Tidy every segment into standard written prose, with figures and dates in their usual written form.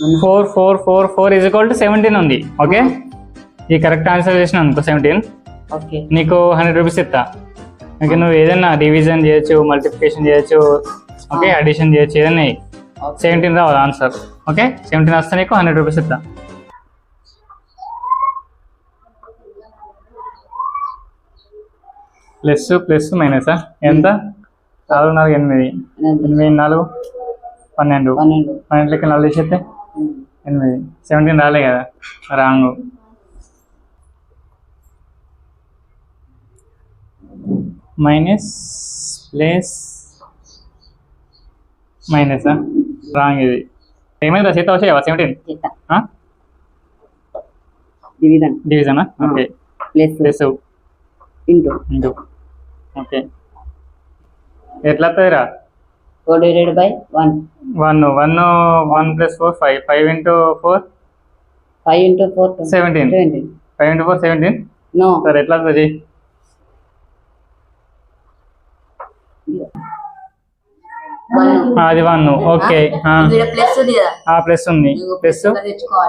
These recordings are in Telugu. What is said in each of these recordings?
4 4 4 4 ఈజ్ ఈక్వల్ టు 17 ఉంది. ఓకే, ఈ కరెక్ట్ ఆన్సర్ చేసిన అనుకో 17, ఓకే నీకు 100 రూపీస్ ఇస్తా. ఓకే, నువ్వు ఏదైనా డివిజన్ చేయొచ్చు, మల్టిప్లికేషన్ చేయొచ్చు, ఓకే, అడిషన్ చేయొచ్చు, ఏదైనా 17 రావాలి ఆన్సర్. ఓకే, 17 వస్తే నీకు 100 రూపీస్ ఇస్తా. ప్లస్ ప్లస్ మైనసా ఎంత? 4 4 8 8 4 12 12 లెక్క 4 చేస్తే 8. 17 రాలే కదా, రాంగ్. మైనస్ ప్లస్ మైనసా, రాంగ్. ఇది ఏమైందా చేత వచ్చాయా 17? డివిజనా? Okay, plus into. ఓకే, ఎట్లా వస్తుందిరా? 4 divided by 1. 1 1 plus 4 5 5 into 4 5 into 4 17. 5 into 4 17. No. సరే, ఎట్లా వస్తుంది? అది 1. ఓకే, ప్లస్ ఉంది, ప్లస్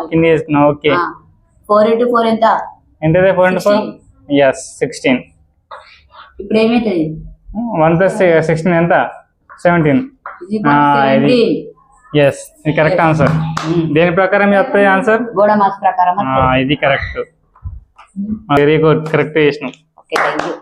కింద తీసుకున్నా. ఓకే, 4 into 4 ఎంత? ఎంతది? 4 into 4 ఎస్ 16. ఇప్పుడు ఏమైతుంది? 1 plus 16 ఎంత? 17. ఎస్, ఇది కరెక్ట్ ఆన్సర్. దేని ప్రకారం వస్తుంది ఆన్సర్? గోడ మాస్ ప్రకారం. ఇది కరెక్ట్. వెరీ గుడ్, కరెక్ట్ చేసినాం. Okay, thank you.